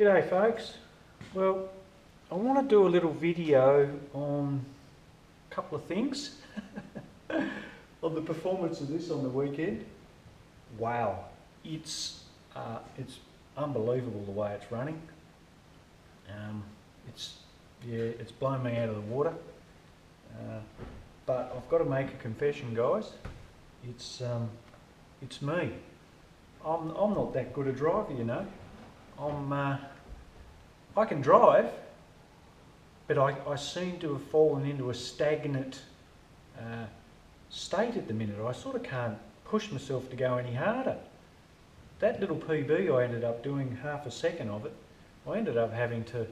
G'day folks. Well, I want to do a little video on a couple of things on the performance of this on the weekend. Wow, it's unbelievable the way it's running. It's blown me out of the water. But I've got to make a confession, guys. It's me. I'm not that good a driver, you know. I can drive, but I seem to have fallen into a stagnant state at the minute. I sort of can't push myself to go any harder. That little PB I ended up doing half a second of it. I ended up having to,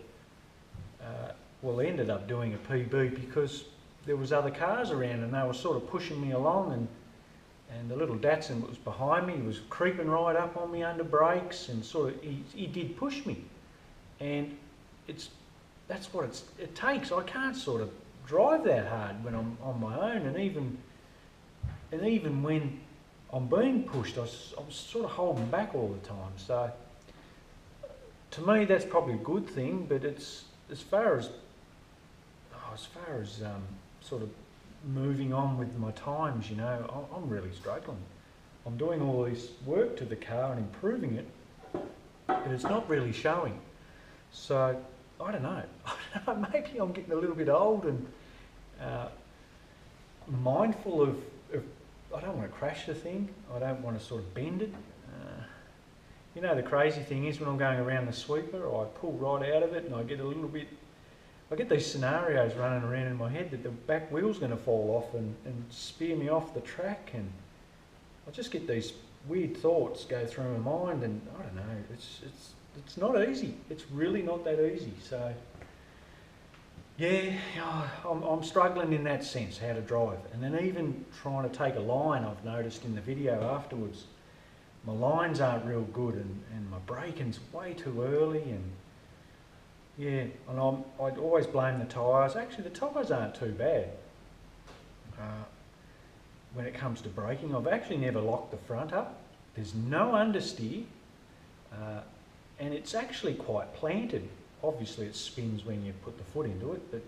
ended up doing a PB because there was other cars around and they were sort of pushing me along, and the little Datsun that was behind me was creeping right up on me under brakes, and sort of he did push me. And that's what it takes. I can't sort of drive that hard when I'm on my own, and even when I'm being pushed, I'm sort of holding back all the time. So to me, that's probably a good thing. But it's as far as sort of moving on with my times, you know, I'm really struggling. I'm doing all this work to the car and improving it, but it's not really showing. So I don't know. Maybe I'm getting a little bit old and mindful of I don't want to crash the thing. I don't want to sort of bend it. You know, the crazy thing is when I'm going around the sweeper, I pull right out of it and I get a little bit. I get these scenarios running around in my head that the back wheel's going to fall off and spear me off the track, and I just get these weird thoughts go through my mind, and I don't know. It's not easy. It's really not that easy. So yeah, I'm struggling in that sense, how to drive. And then even trying to take a line, I've noticed in the video afterwards, my lines aren't real good, and my braking's way too early, and yeah, and I'd always blame the tyres. Actually, the tyres aren't too bad when it comes to braking. I've actually never locked the front up. There's no understeer, and it's actually quite planted. Obviously it spins when you put the foot into it, but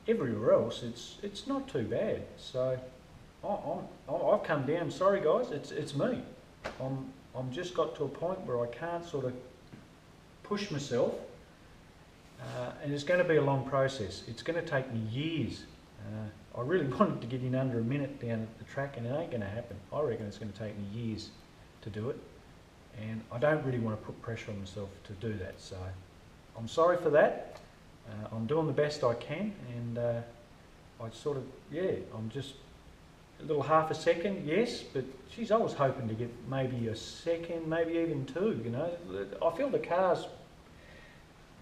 everywhere else it's not too bad. So I've come down. Sorry guys, it's me. I'm just got to a point where I can't sort of push myself, and it's going to be a long process. It's going to take me years. I really wanted to get in under a minute down at the track, and it ain't going to happen. I reckon it's going to take me years to do it, and I don't really want to put pressure on myself to do that. So I'm sorry for that. I'm doing the best I can, and I sort of, I'm just a little half a second, yes, but geez, I was hoping to get maybe a second, maybe even two, you know. I feel the car's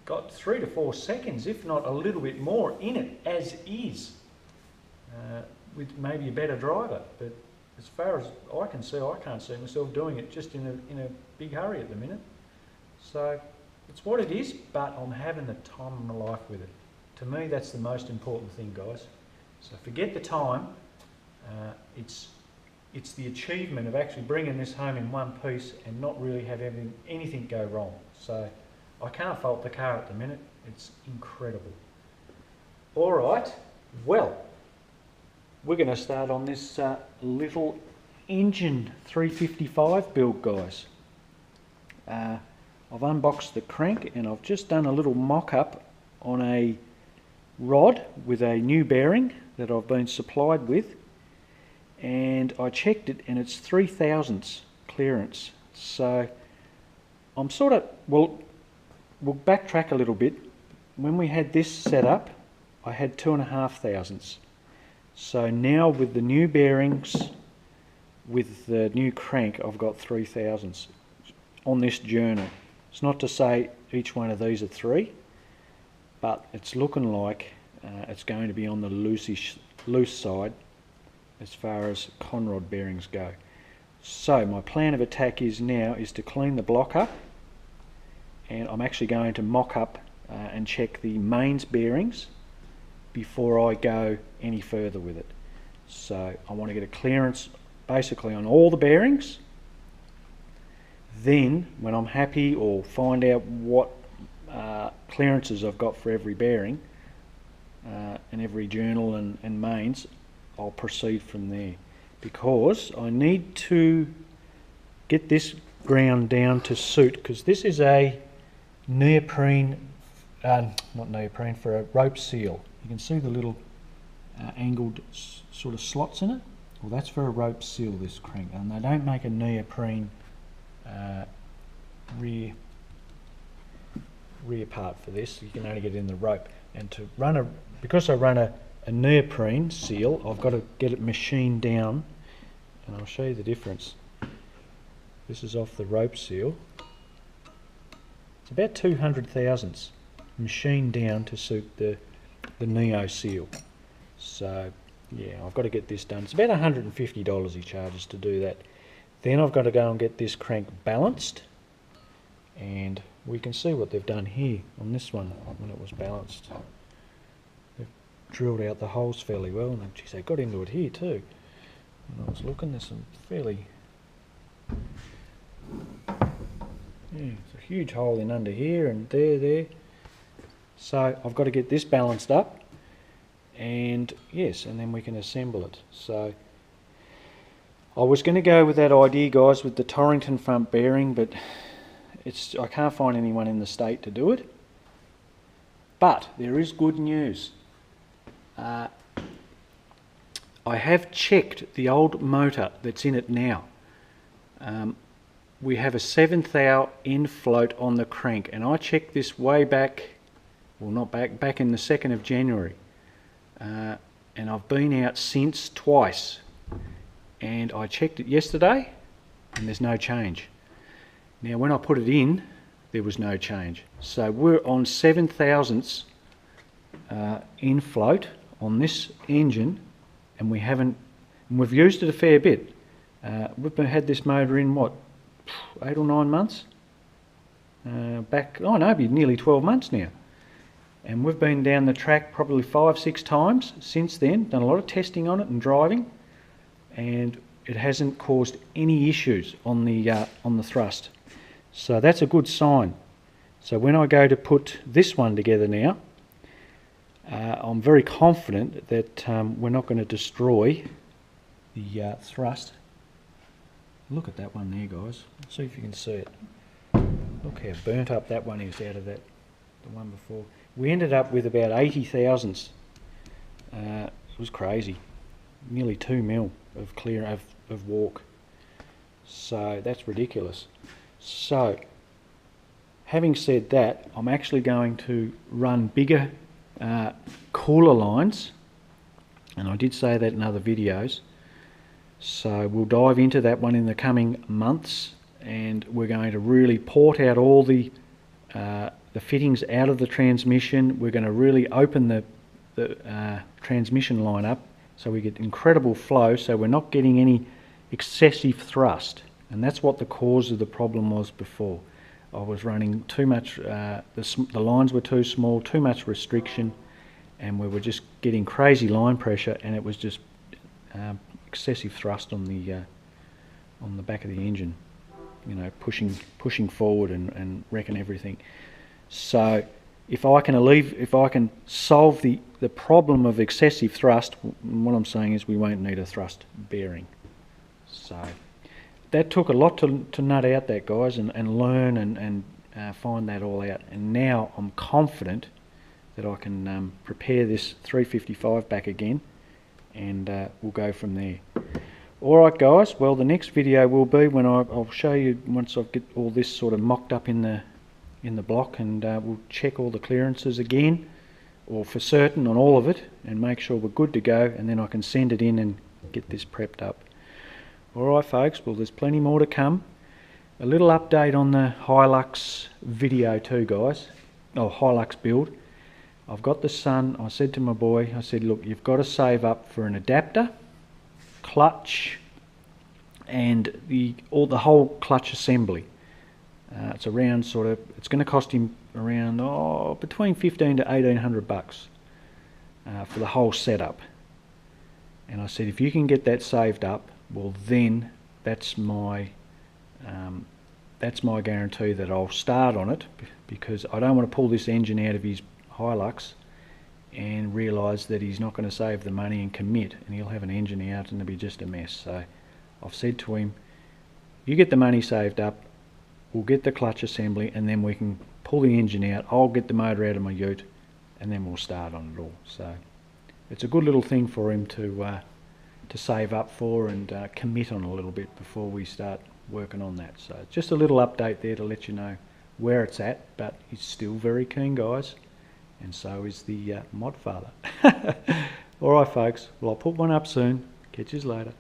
got 3 to 4 seconds, if not a little bit more, in it as is, with maybe a better driver. But as far as I can see, I can't see myself doing it just in a big hurry at the minute. So it's what it is, but I'm having the time of my life with it. To me, that's the most important thing, guys. So forget the time. It's the achievement of actually bringing this home in one piece and not really having anything go wrong. So I can't fault the car at the minute. It's incredible. All right, well, we're going to start on this little engine 355 build, guys. I've unboxed the crank and I've just done a little mock-up on a rod with a new bearing that I've been supplied with, and I checked it and it's 3/1000 clearance. So I'm sort of, we'll backtrack a little bit. When we had this set up, I had 2,500. So now with the new bearings, with the new crank, I've got 3/1000 on this journal. It's not to say each one of these are 3, but it's looking like it's going to be on the loose side as far as conrod bearings go. So my plan of attack is to clean the block up, and I'm actually going to mock up and check the mains bearings before I go any further with it. So I want to get a clearance basically on all the bearings. Then when I'm happy or find out what clearances I've got for every bearing and every journal and mains, I'll proceed from there, because I need to get this ground down to suit, because this is a neoprene, not neoprene, for a rope seal. You can see the little angled sort of slots in it. Well, that's for a rope seal, this crank, and they don't make a neoprene rear part for this. You can only get it in the rope, and to run because I run a neoprene seal, I've got to get it machined down, and I'll show you the difference. This is off the rope seal. It's about 200 thousandths machined down to suit the Neo seal. So yeah, I've got to get this done. It's about $150 he charges to do that. Then I've got to go and get this crank balanced, and we can see what they've done here on this one when it was balanced. They've drilled out the holes fairly well, and geez, they got into it here too. When I was looking, there's some fairly, it's a huge hole in under here and there. So I've got to get this balanced up, and yes, and then we can assemble it. So I was going to go with that idea, guys, with the Torrington front bearing, but I can't find anyone in the state to do it. But there is good news. I have checked the old motor that's in it now. We have a 7th hour end float on the crank, and I checked this way back, well, not back in the 2nd of January. And I've been out since twice, and I checked it yesterday and there's no change. Now when I put it in, there was no change. So we're on 7 thousandths in float on this engine, and we've used it a fair bit. We've had this motor in what, 8 or 9 months? It'd be nearly 12 months now. And we've been down the track probably 5-6 times since then, done a lot of testing on it and driving, and it hasn't caused any issues on the thrust. So that's a good sign. So when I go to put this one together now, I'm very confident that we're not going to destroy the thrust. Look at that one there, guys. Let's see if you can see it. Look how burnt up that one is out of the one before. We ended up with about 80 thousandths. It was crazy. Nearly 2 mil of clear of walk. So that's ridiculous. So having said that, I'm actually going to run bigger cooler lines, and I did say that in other videos. So we'll dive into that one in the coming months, and we're going to really port out all the fittings out of the transmission. We're going to really open the transmission line up so we get incredible flow, so we're not getting any excessive thrust, and that's what the cause of the problem was before. I was running too much, the lines were too small, too much restriction, and we were just getting crazy line pressure, and it was just excessive thrust on the back of the engine, you know, pushing forward and wrecking everything. So if I can solve the problem of excessive thrust, what I'm saying is we won't need a thrust bearing. So that took a lot to nut out that, guys, and learn and find that all out. And now I'm confident that I can prepare this 355 back again, and we'll go from there. Alright guys, well the next video will be when I'll show you once I get all this sort of mocked up in the block, and we'll check all the clearances again, or for certain on all of it, and make sure we're good to go, and then I can send it in and get this prepped up. Alright folks, well there's plenty more to come. A little update on the Hilux video too, guys. Oh, Hilux build. I've got the Sun. I said to my boy, I said, look, you've got to save up for an adapter, clutch, and the whole clutch assembly. It's around it's going to cost him around between 15 to 1800 bucks for the whole setup. And I said, if you can get that saved up, well then that's my that's my guarantee that I'll start on it, because I don't want to pull this engine out of his Hilux and realise that he's not going to save the money and commit, and he'll have an engine out and it'll be just a mess. So I've said to him, you get the money saved up, we'll get the clutch assembly, and then we can pull the engine out. I'll get the motor out of my ute, and then we'll start on it all. So it's a good little thing for him to save up for and commit on a little bit before we start working on that. So just a little update there to let you know where it's at, but he's still very keen, guys, and so is the mod father. All right, folks, well, I'll put one up soon. Catch you later.